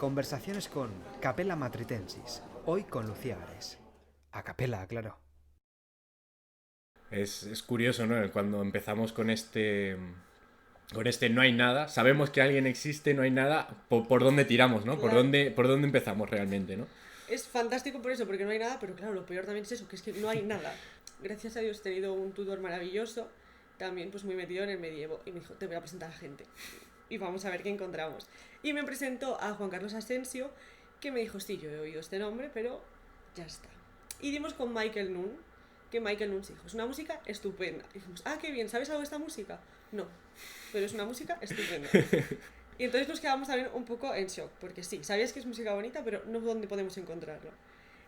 Conversaciones con Capella Matritensis, hoy con Lucía Ares. A capella, claro. Es curioso, ¿no? Cuando empezamos con este no hay nada, sabemos que alguien existe, no hay nada, por dónde tiramos, ¿no? Claro. Por dónde empezamos realmente, ¿no? Es fantástico por eso, porque no hay nada, pero claro, lo peor también es eso, que es que no hay nada. Gracias a Dios he tenido un tutor maravilloso, también pues muy metido en el medievo, y me dijo, te voy a presentar a gente, y vamos a ver qué encontramos. Y me presentó a Juan Carlos Asensio, que me dijo, sí, yo he oído este nombre, pero ya está. Y dimos con Michael Nunn, que Michael Nunn dijo, es una música estupenda. Y dijimos, ah, qué bien, ¿sabes algo de esta música? No, pero es una música estupenda. Y entonces nos quedamos también un poco en shock, porque sí, sabías que es música bonita, pero no dónde podemos encontrarlo.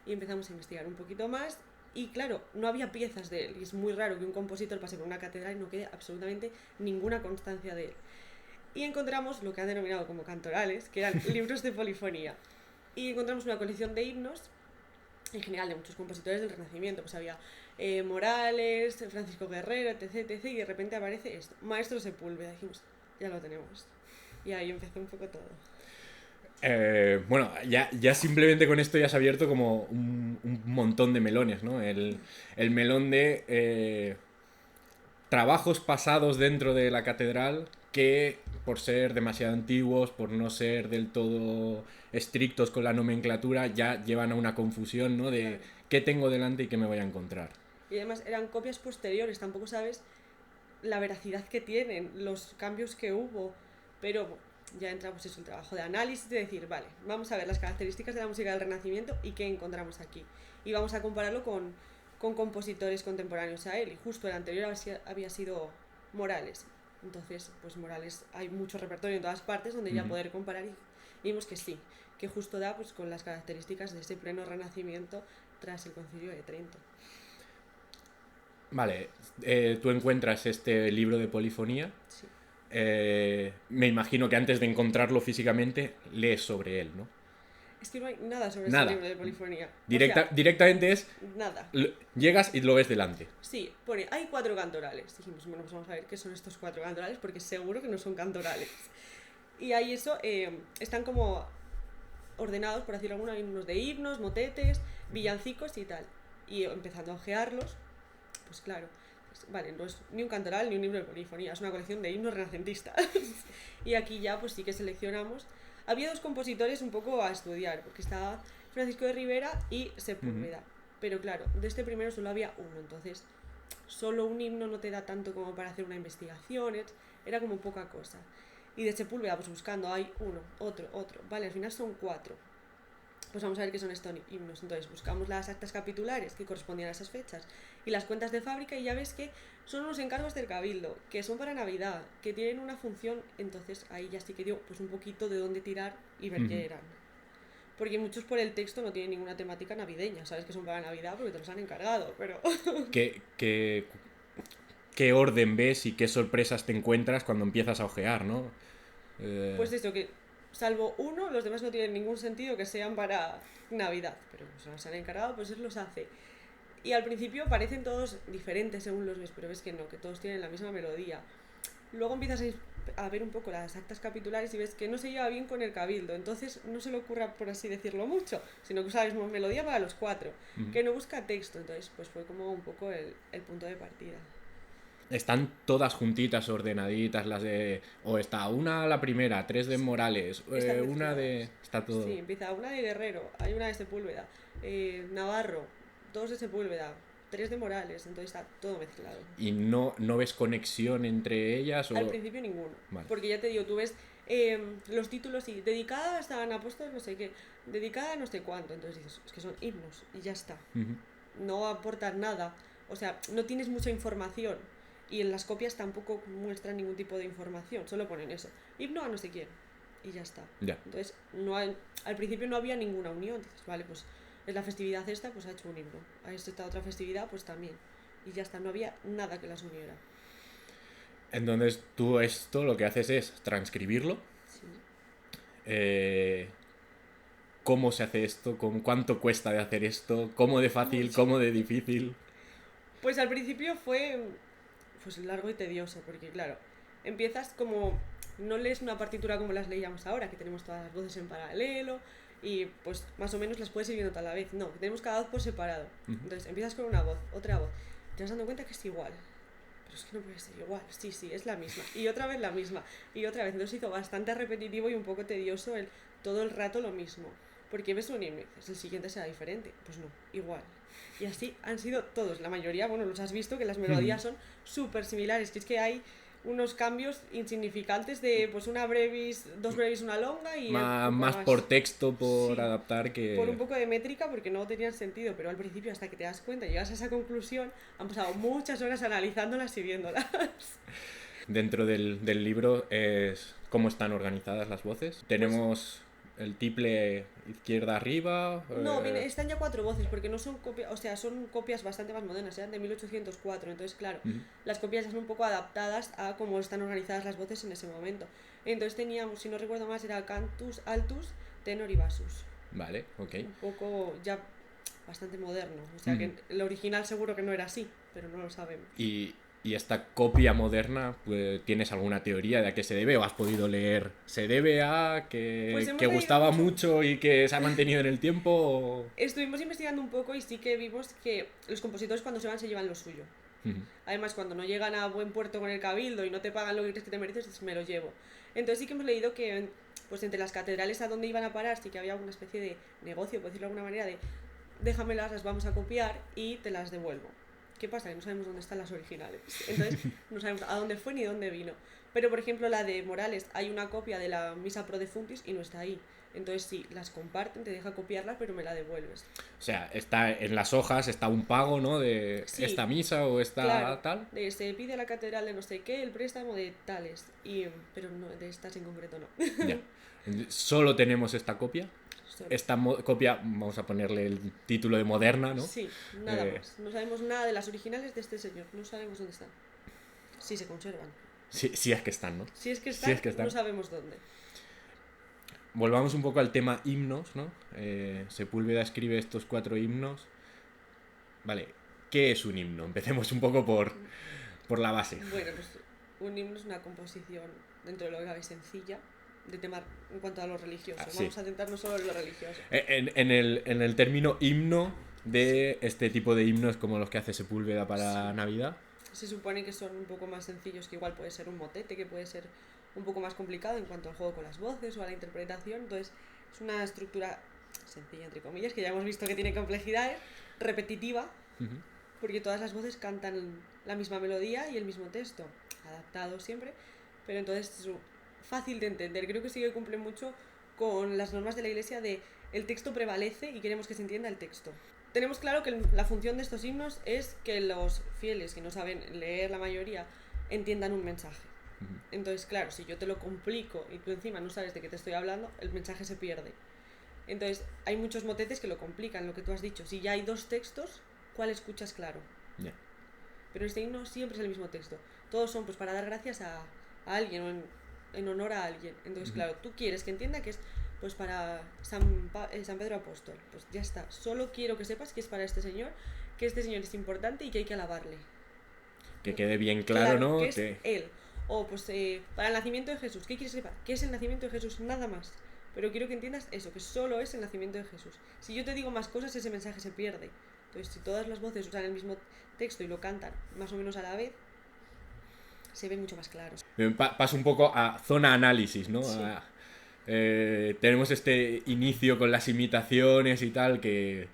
Y empezamos a investigar un poquito más, y claro, no había piezas de él, y es muy raro que un compositor pase por una catedral y no quede absolutamente ninguna constancia de él. Y encontramos lo que han denominado como cantorales, que eran libros de polifonía. Y encontramos una colección de himnos, en general de muchos compositores del Renacimiento, pues había Morales, Francisco Guerrero, etc, etc, y de repente aparece esto, Maestro Sepúlveda, dijimos, ya lo tenemos. Y ahí empezó un poco todo. Bueno, ya simplemente con esto ya se ha abierto como un montón de melones, ¿no? El melón de trabajos pasados dentro de la catedral que por ser demasiado antiguos, por no ser del todo estrictos con la nomenclatura, ya llevan a una confusión, ¿no? De Claro. qué tengo delante y qué me voy a encontrar. Y además eran copias posteriores, tampoco sabes la veracidad que tienen, los cambios que hubo, pero bueno, ya entra pues eso, el trabajo de análisis, de decir, vale, vamos a ver las características de la música del Renacimiento y qué encontramos aquí. Y vamos a compararlo con compositores contemporáneos a él, y justo el anterior había sido Morales. Entonces, pues Morales, hay mucho repertorio en todas partes donde ya poder comparar, y vimos que sí, que justo da pues con las características de ese pleno renacimiento tras el Concilio de Trento. Vale, tú encuentras este libro de polifonía. Sí. Me imagino que antes de encontrarlo físicamente, lees sobre él, ¿no? Es que no hay nada sobre ese Nada. libro de polifonía. O sea, Directamente es, nada. llegas y lo ves delante. Sí, pone, hay 4 cantorales. Dijimos, bueno, pues vamos a ver qué son estos 4 cantorales, porque seguro que no son cantorales. Y ahí eso, están como ordenados, por decirlo alguna, hay unos de himnos, motetes, villancicos y tal. Y empezando a ojearlos, pues claro, pues, vale, no es ni un cantoral ni un libro de polifonía, es una colección de himnos renacentistas. Y aquí ya pues sí que seleccionamos. Había 2 compositores un poco a estudiar, porque estaba Francisco de Rivera y Sepúlveda. Pero claro, de este primero solo había uno, entonces solo un himno no te da tanto como para hacer una investigación, era como poca cosa. Y de Sepúlveda, pues buscando, hay uno, otro, vale, al final son 4. Pues vamos a ver qué son estos himnos. Entonces buscamos las actas capitulares que correspondían a esas fechas y las cuentas de fábrica, y ya ves que son unos encargos del cabildo, que son para Navidad, que tienen una función. Entonces ahí ya sí que dio pues un poquito de dónde tirar y ver qué eran. Porque muchos por el texto no tienen ninguna temática navideña, sabes que son para Navidad porque te los han encargado, pero... ¿Qué, qué, qué orden ves y qué sorpresas te encuentras cuando empiezas a ojear, ¿no? Pues esto, que salvo uno, los demás no tienen ningún sentido que sean para Navidad, pero se los han encargado, pues él los hace. Y al principio parecen todos diferentes según los ves, pero ves que no, que todos tienen la misma melodía. Luego empiezas a ver un poco las actas capitulares y ves que no se lleva bien con el cabildo, entonces no se le ocurra, por así decirlo, mucho, sino que usa la misma melodía para los 4, que no busca texto. Entonces pues fue como un poco el punto de partida. Están todas juntitas, ordenaditas, las de... O está una la primera, 3 de Morales, Están una de... mezcladas. Está todo... Sí, empieza una de Guerrero, hay una de Sepúlveda, Navarro, 2 de Sepúlveda, 3 de Morales, entonces está todo mezclado. ¿Y no ves conexión entre ellas? Al O... principio ninguno, Vale. porque ya te digo, tú ves los títulos y dedicada a San Apóstol no sé qué, dedicada a no sé cuánto, entonces dices, es que son himnos y ya está. No aportan nada, o sea, no tienes mucha información, y en las copias tampoco muestran ningún tipo de información, solo ponen eso, himno a no sé quién, y ya está. Ya. Entonces, al principio no había ninguna unión, dices, vale, pues es la festividad esta, pues ha hecho un himno, a esta otra festividad, pues también, y ya está, no había nada que las uniera. Entonces tú esto lo que haces es transcribirlo. Sí. ¿Cómo se hace esto? ¿Cuánto cuesta de hacer esto? ¿Cómo de fácil? Mucho. ¿Cómo de difícil? Pues al principio fue pues largo y tedioso, porque claro, empiezas como no lees una partitura como las leíamos ahora, que tenemos todas las voces en paralelo y pues más o menos las puedes ir viendo toda la vez. No, tenemos cada voz por separado. Entonces empiezas con una voz, otra voz, te vas dando cuenta que es igual. Pero es que no puede ser igual, sí, es la misma. Y otra vez la misma, y otra vez. Entonces hizo bastante repetitivo y un poco tedioso todo el rato lo mismo. Porque ves un himno y dices, el siguiente será diferente. Pues no, igual. Y así han sido todos, la mayoría, bueno, los has visto que las melodías son súper similares, que es que hay unos cambios insignificantes de pues una brevis, dos brevis, una longa y más por texto, por adaptar que... por un poco de métrica porque no tenían sentido, pero al principio hasta que te das cuenta y llegas a esa conclusión han pasado muchas horas analizándolas y viéndolas. Dentro del libro es cómo están organizadas las voces. Tenemos el tiple izquierda arriba. No, están ya 4 voces porque no son copias, o sea, son copias bastante más modernas, eran de 1804, entonces claro, las copias ya son un poco adaptadas a cómo están organizadas las voces en ese momento. Entonces teníamos, si no recuerdo más, era cantus, altus, tenor y basus. Vale, ok. Un poco ya bastante moderno, o sea que el original seguro que no era así, pero no lo sabemos. Y esta copia moderna, pues, ¿tienes alguna teoría de a qué se debe o has podido leer? ¿Se debe a que gustaba mucho y que se ha mantenido en el tiempo? O... Estuvimos investigando un poco y sí que vimos que los compositores cuando se van llevan lo suyo. Además, cuando no llegan a buen puerto con el cabildo y no te pagan lo que crees que te mereces, me lo llevo. Entonces sí que hemos leído que pues entre las catedrales a donde iban a parar sí que había una especie de negocio, por decirlo de alguna manera, de déjamelas, las vamos a copiar y te las devuelvo. ¿Qué pasa? Que no sabemos dónde están las originales. Entonces no sabemos a dónde fue ni dónde vino. Pero por ejemplo la de Morales, hay una copia de la Misa Pro Defuntis y no está ahí. Entonces sí, las comparten, te deja copiarlas, pero me la devuelves. O sea, está en las hojas, está un pago, ¿no? De esta misa o esta claro, tal. Se pide a la catedral de no sé qué, el préstamo de tales. Pero no, de estas en concreto no. Ya. Solo tenemos esta copia. Esta copia, vamos a ponerle el título de moderna, ¿no? Sí, nada más. No sabemos nada de las originales de este señor. No sabemos dónde están. Si se conservan. Sí es que están, ¿no? Si es que están, no sabemos dónde. Volvamos un poco al tema himnos, ¿no? Sepúlveda escribe estos 4 himnos. Vale, ¿qué es un himno? Empecemos un poco por la base. Bueno, pues un himno es una composición dentro de lo que cabe sencilla de tema en cuanto a lo religioso. Vamos a centrarnos solo en lo religioso. En el término himno de este tipo de himnos como los que hace Sepúlveda para Navidad. Se supone que son un poco más sencillos, que igual puede ser un motete, que puede ser un poco más complicado en cuanto al juego con las voces o a la interpretación. Entonces es una estructura sencilla, entre comillas, que ya hemos visto que tiene complejidades, repetitiva, porque todas las voces cantan la misma melodía y el mismo texto, adaptado siempre, pero entonces es fácil de entender. Creo que sí que cumple mucho con las normas de la Iglesia de el texto prevalece y queremos que se entienda el texto. Tenemos claro que la función de estos himnos es que los fieles, que no saben leer la mayoría, entiendan un mensaje. Entonces, claro, si yo te lo complico y tú encima no sabes de qué te estoy hablando, el mensaje se pierde. Entonces, hay muchos motetes que lo complican, lo que tú has dicho. Si ya hay 2 textos, ¿cuál escuchas claro? Yeah. Pero este himno siempre es el mismo texto. Todos son pues para dar gracias a alguien o en honor a alguien. Entonces, claro, tú quieres que entienda que es pues para San Pedro Apóstol. Pues ya está. Solo quiero que sepas que es para este señor es importante y que hay que alabarle. Que quede bien claro, ¿no? Que es él. O pues para el nacimiento de Jesús. ¿Qué quieres que sepa? Que es el nacimiento de Jesús, nada más. Pero quiero que entiendas eso, que solo es el nacimiento de Jesús. Si yo te digo más cosas, ese mensaje se pierde. Entonces, si todas las voces usan el mismo texto y lo cantan más o menos a la vez, se ve mucho más claro. Paso un poco a zona análisis, ¿no? Sí. Tenemos este inicio con las imitaciones y tal que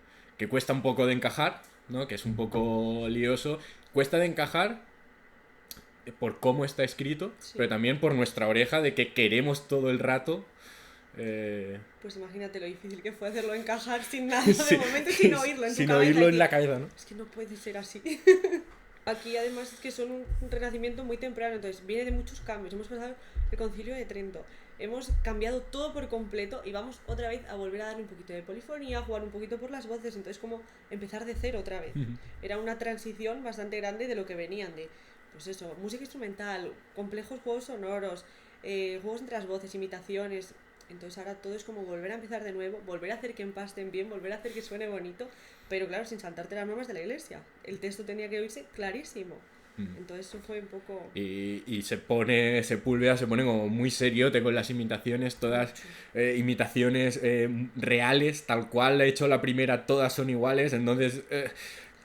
cuesta un poco de encajar, ¿no? Que es un poco lioso. Cuesta de encajar por cómo está escrito, pero también por nuestra oreja de que queremos todo el rato. Pues imagínate lo difícil que fue hacerlo encajar sin nada de momento, sin oírlo en tu cabeza. Sin oírlo en la cabeza, ¿no? Es que no puede ser así. Aquí además es que son un renacimiento muy temprano, entonces viene de muchos cambios. Hemos pasado el Concilio de Trento, hemos cambiado todo por completo y vamos otra vez a volver a darle un poquito de polifonía, a jugar un poquito por las voces, entonces como empezar de cero otra vez. Era una transición bastante grande de lo que venían de, pues eso, música instrumental, complejos juegos sonoros, juegos entre las voces, imitaciones. Entonces ahora todo es como volver a empezar de nuevo, volver a hacer que empasten bien, volver a hacer que suene bonito, pero claro, sin saltarte las normas de la Iglesia. El texto tenía que oírse clarísimo. Entonces eso fue un poco... Y Sepúlveda se pone como muy seriote con las imitaciones, todas imitaciones reales, tal cual ha hecho la primera, todas son iguales, entonces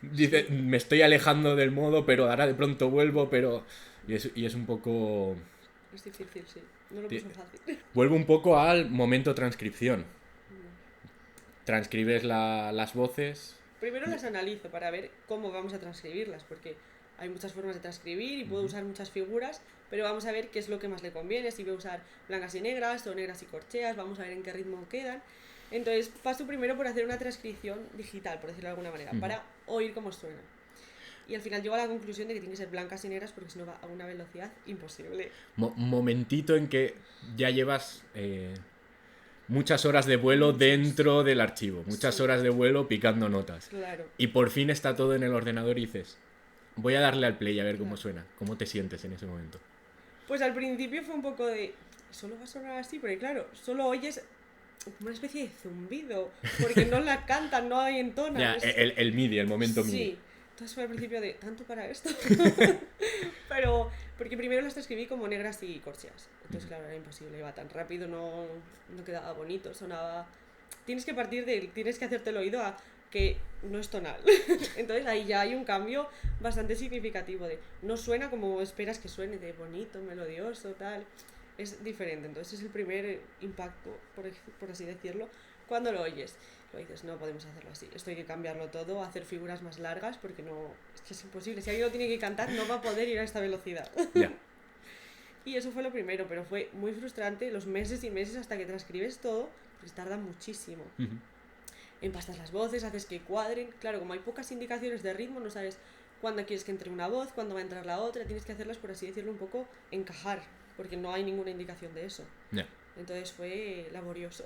dice, me estoy alejando del modo, pero ahora de pronto vuelvo, pero... Y es un poco... Es difícil, sí. No lo puso fácil. Vuelvo un poco al momento transcripción. Transcribes las voces. Primero las analizo para ver cómo vamos a transcribirlas, porque hay muchas formas de transcribir y puedo usar muchas figuras, pero vamos a ver qué es lo que más le conviene, si voy a usar blancas y negras o negras y corcheas, vamos a ver en qué ritmo quedan. Entonces paso primero por hacer una transcripción digital, por decirlo de alguna manera, para oír cómo suena. Y al final llego a la conclusión de que tiene que ser blancas y negras porque si no va a una velocidad imposible. Momentito en que ya llevas muchas horas de vuelo dentro del archivo, muchas horas de vuelo picando notas. Claro. Y por fin está todo en el ordenador y dices, voy a darle al play a ver cómo suena, cómo te sientes en ese momento. Pues al principio fue un poco de, solo va a sonar así, porque claro, solo oyes como una especie de zumbido, porque no la cantan, no hay entonas. Ya, el MIDI, el momento MIDI. Sí, entonces fue al principio de, ¿tanto para esto? Pero, porque primero las transcribí como negras y corcheas, entonces claro, era imposible, iba tan rápido, no quedaba bonito, sonaba... Tienes que hacerte el oído a que no es tonal. Entonces ahí ya hay un cambio bastante significativo de, no suena como esperas que suene, de bonito, melodioso, tal... Es diferente, entonces es el primer impacto, por así decirlo, cuando lo oyes. Lo dices, no podemos hacerlo así, esto hay que cambiarlo todo, hacer figuras más largas, porque no, es imposible. Si alguien lo tiene que cantar, no va a poder ir a esta velocidad. Ya. Y eso fue lo primero, pero fue muy frustrante los meses y meses hasta que transcribes todo, porque tarda muchísimo. Empastas las voces, haces que cuadren. Claro, como hay pocas indicaciones de ritmo, no sabes cuándo quieres que entre una voz, cuándo va a entrar la otra, tienes que hacerlas, por así decirlo, un poco encajar, porque no hay ninguna indicación de eso. Ya. Entonces fue laborioso.